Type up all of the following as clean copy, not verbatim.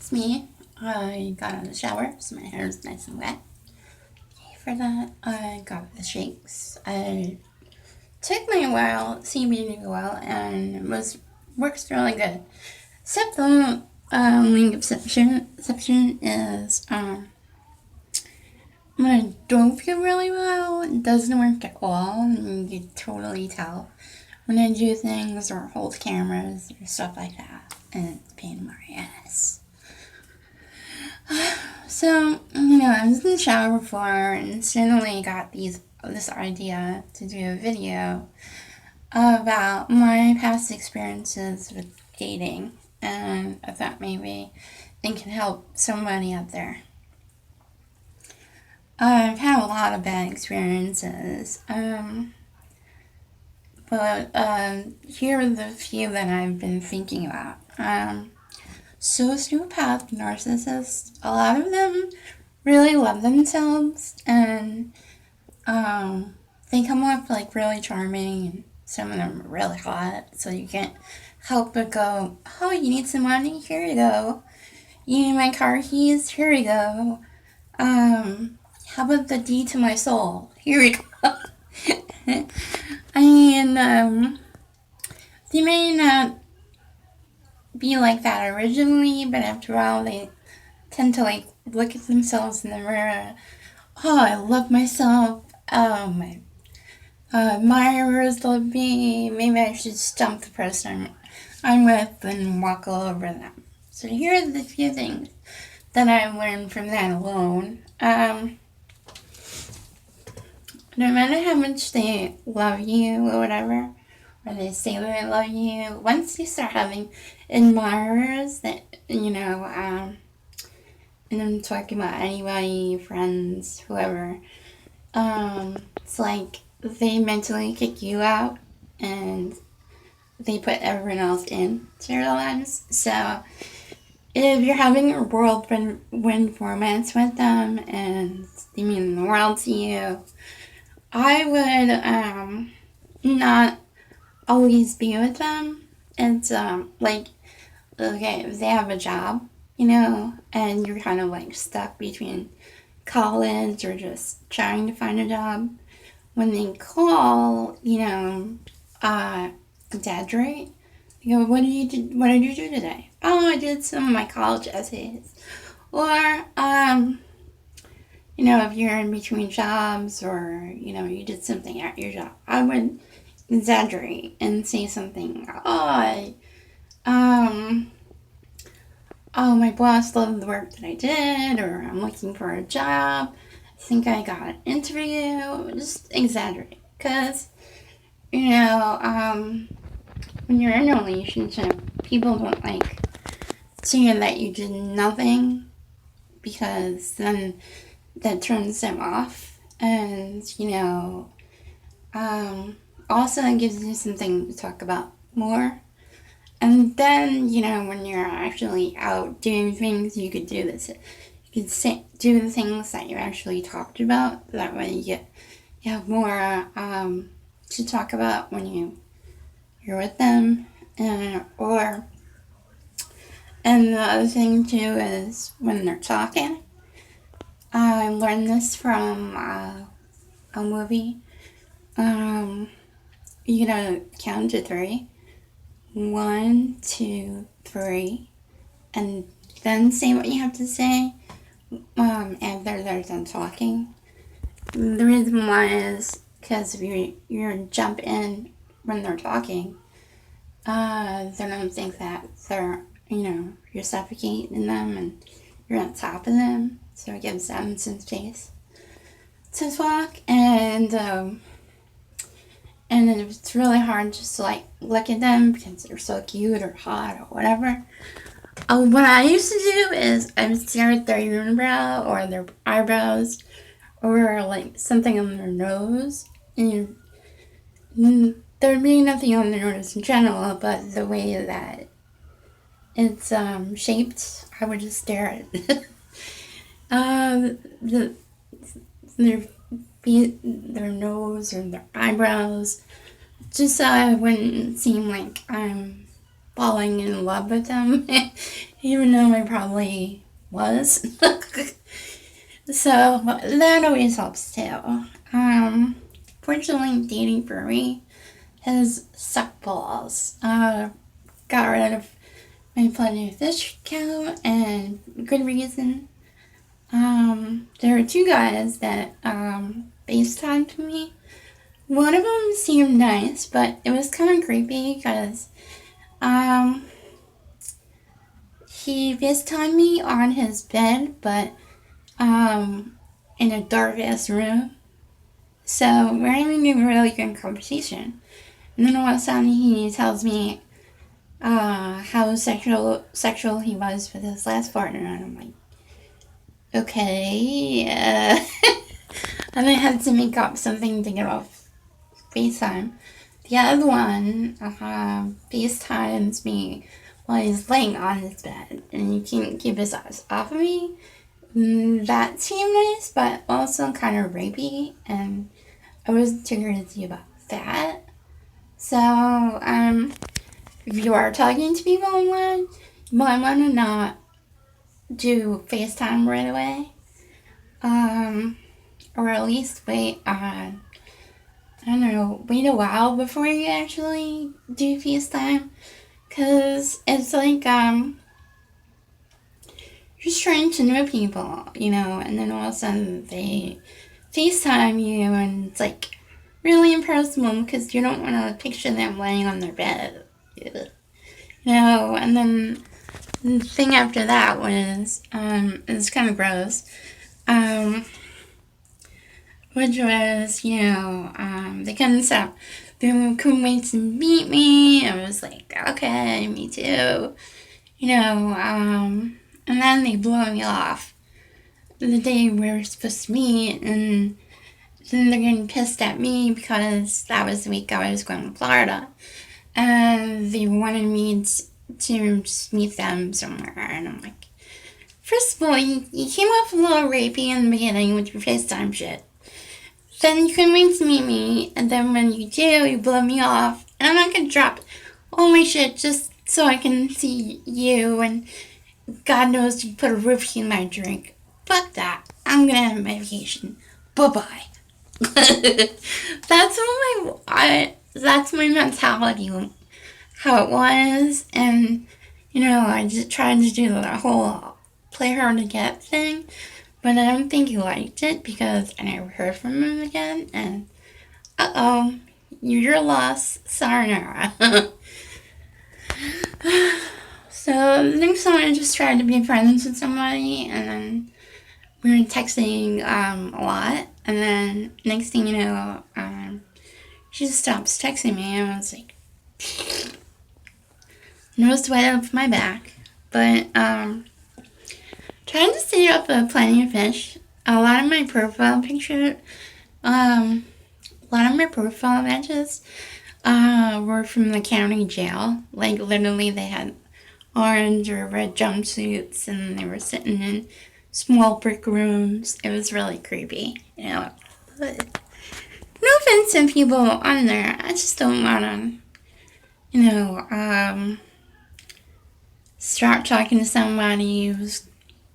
It's me. I got out of the shower, so my hair is nice and wet. For that, I got the shakes. I took my oil, CBD oil, and works really good. Except the only exception is when I don't feel really well, it doesn't work at all. And you can totally tell when I do things or hold cameras or stuff like that, and it's a pain in my ass. So, I was in the shower before and suddenly got this idea to do a video about my past experiences with dating, and I thought maybe it can help somebody out there. I've had a lot of bad experiences, but here are the few that I've been thinking about. Sociopath narcissists, a lot of them really love themselves, and they come off like really charming, and some of them are really hot, so you can't help but go, oh, you need some money? Here you go. You need my car keys? Here you go. How about the D to my soul? Here you go. I mean, they may not be like that originally, but after a while they tend to like look at themselves in the mirror. Oh, I love myself. Oh, my admirers love me. Maybe I should stump the person I'm with and walk all over them. So here are the few things that I've learned from that alone. No matter how much they love you or whatever, or they say they love you, once you start having admirers that, and I'm talking about anybody, friends, whoever, it's like they mentally kick you out and they put everyone else into their lives. So if you're having a whirlwind romance with them and they mean the world to you, I would not always be with them. It's like, okay, if they have a job, and you're kind of like stuck between college or just trying to find a job, when they call, exaggerate. You go, what did you do today? Oh, I did some of my college essays. Or, if you're in between jobs or, you did something at your job, I would exaggerate and say something, oh, my boss loved the work that I did, or I'm looking for a job, I think I got an interview, just exaggerate. Because, when you're in a relationship, people don't like seeing that you did nothing, because then that turns them off. And, also it gives you something to talk about more. And then, when you're actually out doing things, you could do this. You could do the things that you actually talked about. That way you have more to talk about when you're with them. And the other thing too is when they're talking. I learned this from a movie. You gotta count to three. 1, 2, 3, and then say what you have to say after they're done talking. The reason why is because if you jump in when they're talking, they don't think that you're suffocating them and you're on top of them, so it gives them some space to talk. And then it's really hard just to like look at them because they're so cute or hot or whatever. What I used to do is I would stare at their unibrow or their eyebrows or like something on their nose. And there'd be nothing on their nose in general, but the way that it's shaped, I would just stare at it. the, their their nose or their eyebrows, just so it wouldn't seem like I'm falling in love with them, even though I probably was. So that always helps too. Fortunately, dating for me has sucked balls. Got rid of my Plenty of Fish account, and good reason. There were two guys that FaceTimed me. One of them seemed nice, but it was kind of creepy because um, he FaceTimed me on his bed, but in a dark ass room. So we're having a really good conversation. And then all of a sudden he tells me how sexual he was with his last partner, and I'm like, okay. And I had to make up something to get off FaceTime. The other one FaceTimes me while he's laying on his bed, and he can't keep his eyes off of me. That seemed nice, but also kind of rapey, and I wasn't too crazy about that. So, if you are talking to people online, you might want to not do FaceTime right away. Or at least wait I don't know, wait a while before you actually do FaceTime. Because it's like, just trying to know people, and then all of a sudden they FaceTime you, and it's like really impersonal because you don't want to picture them laying on their bed. And then the thing after that was, it's kind of gross, which was, they couldn't stop. They couldn't wait to meet me. I was like, okay, me too. And then they blew me off the day we were supposed to meet, and then they're getting pissed at me because that was the week I was going to Florida. And they wanted me to just meet them somewhere. And I'm like, first of all, you came off a little rapey in the beginning with your FaceTime shit. Then you couldn't wait to meet me. And then when you do, you blow me off. And I'm not going to drop all my shit just so I can see you. And God knows you put a roofie in my drink. Fuck that. I'm going to have my vacation. Bye-bye. That's my mentality, how it was, and I just tried to do the whole play hard to get thing, but I don't think he liked it because I never heard from him again, and you're lost, sayonara. So the next time I just tried to be friends with somebody, and then we were texting a lot, and then next thing you know, she just stops texting me, and I was like, no sweat off my back. But trying to stay up with Plenty of Fish. A lot of my profile matches were from the county jail. Like literally, they had orange or red jumpsuits, and they were sitting in small brick rooms. It was really creepy, But no offense to people on there. I just don't want to, start talking to somebody who's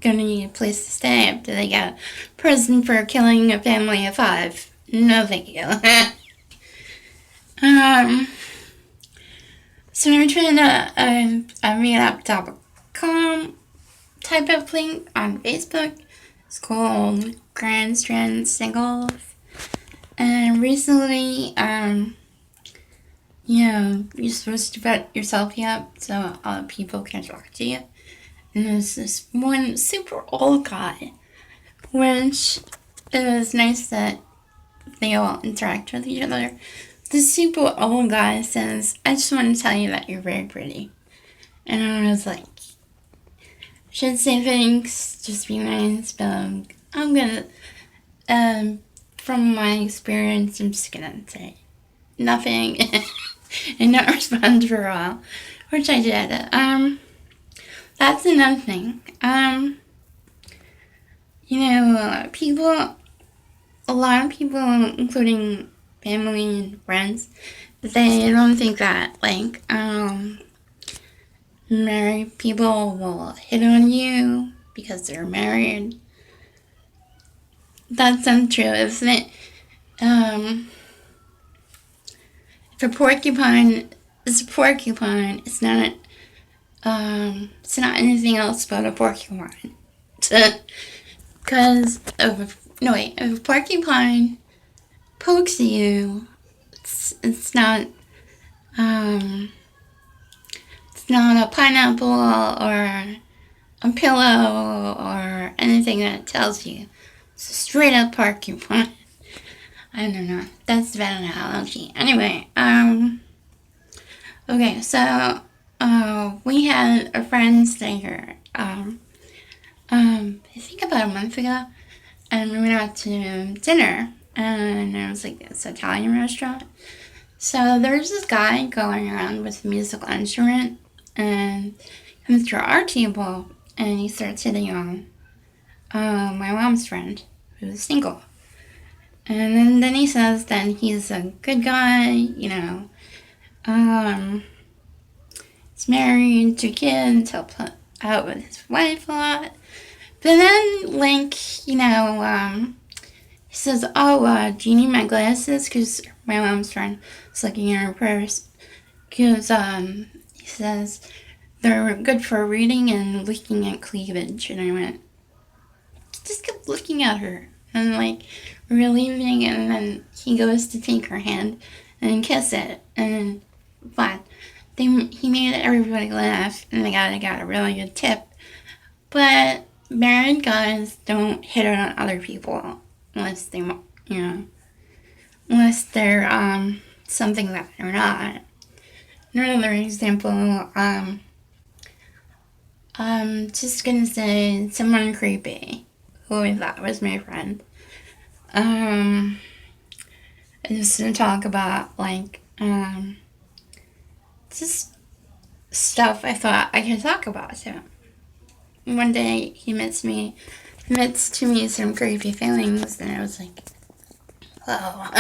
gonna need a place to stay after they got prison for killing a family of 5. No, thank you. So I'm trying to meetup.com type of link on Facebook. It's called Grand Strand Singles. And recently, you're supposed to put your selfie up so other people can talk to you. And there's this one super old guy, which it was nice that they all interact with each other. The super old guy says, I just want to tell you that you're very pretty. And I was like, should say thanks, just be nice, but I'm gonna, from my experience, I'm just gonna say nothing and not respond for a while, which I did. That's another thing. A lot of people, including family and friends, they don't think that, married people will hit on you because they're married. That's untrue, isn't it? If a porcupine is a porcupine, it's not anything else but a porcupine. Because if a porcupine pokes you, it's not um, it's not a pineapple or a pillow or anything that tells you. It's a straight up porcupine. I don't know. That's a bad analogy. Anyway, okay, so we had a friend stay here. I think about a month ago, and we went out to dinner, and it was like this Italian restaurant. So there's this guy going around with a musical instrument, and he comes to our table, and he starts hitting on my mom's friend, who's single. And then he says that he's a good guy, he's married, 2 kids, helps out with his wife a lot. But then, he says, oh, do you need my glasses? Because my mom's friend was looking in her purse. Because, he says, they're good for reading and looking at cleavage. And I went, just kept looking at her. And, relieving, and then he goes to take her hand and kiss it. And, but he made everybody laugh, and the guy got a really good tip. But married guys don't hit on other people unless they're something that they're not. Another example, I'm just gonna say someone creepy who I thought was my friend. Just to talk about just stuff I thought I could talk about. So one day he admits to me some creepy feelings, and I was like, whoa.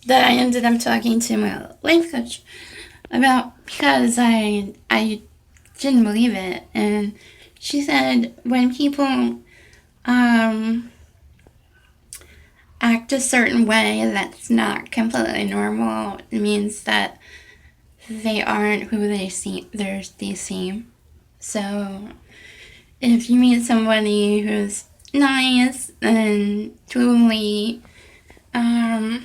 That I ended up talking to my life coach about, because I didn't believe it, and she said when people act a certain way that's not completely normal, it means that they aren't who they seem. So if you meet somebody who's nice and totally I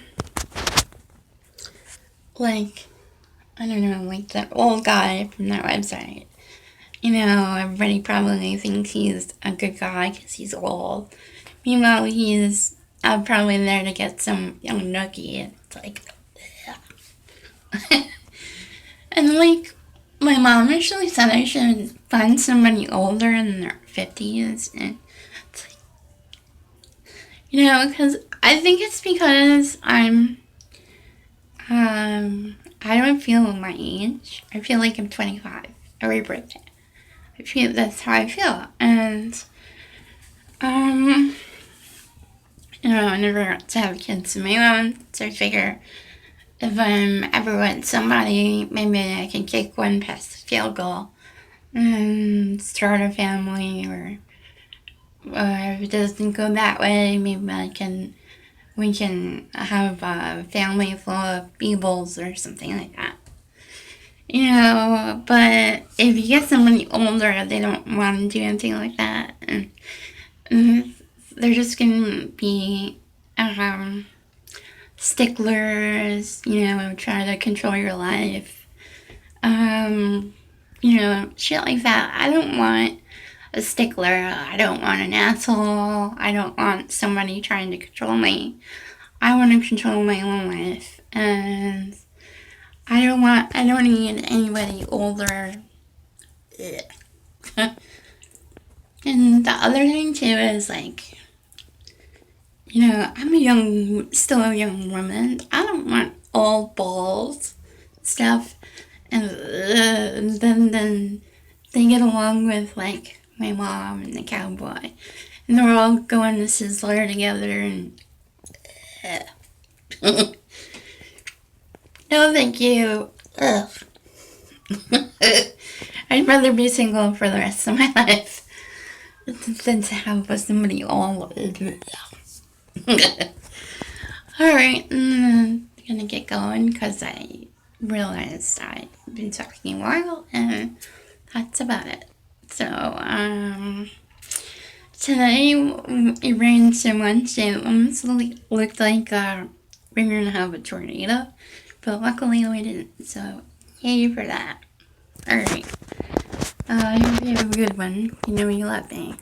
don't know, like that old guy from that website, everybody probably thinks he's a good guy because he's old. Meanwhile, he's probably there to get some young nookie. It's like, and my mom actually said I should find somebody older in their 50s, and it's because I think it's because I don't feel my age. I feel like I'm 25 every birthday. That's how I feel, and I never got to have kids of my own, so I figure if I'm ever with somebody, maybe I can kick one past the field goal and start a family, or if it doesn't go that way, maybe we can have a family full of Beebles or something like that. But if you get somebody older, they don't want to do anything like that, and they're just gonna be sticklers, try to control your life, shit like that. I don't want a stickler. I don't want an asshole. I don't want somebody trying to control me. I want to control my own life, and I don't need anybody older. And the other thing too is I'm still a young woman. I don't want old balls stuff, and then they get along with my mom and the cowboy, and they're all going to Sizzler together, and no, thank you. Ugh. I'd rather be single for the rest of my life than to have somebody all. Alright, I'm gonna get going because I realized I've been talking a while and that's about it. So, today it rained so much it almost looked like we were gonna have a tornado, but luckily we didn't. So, yay for that. Alright, I hope you have a good one. You know you love me.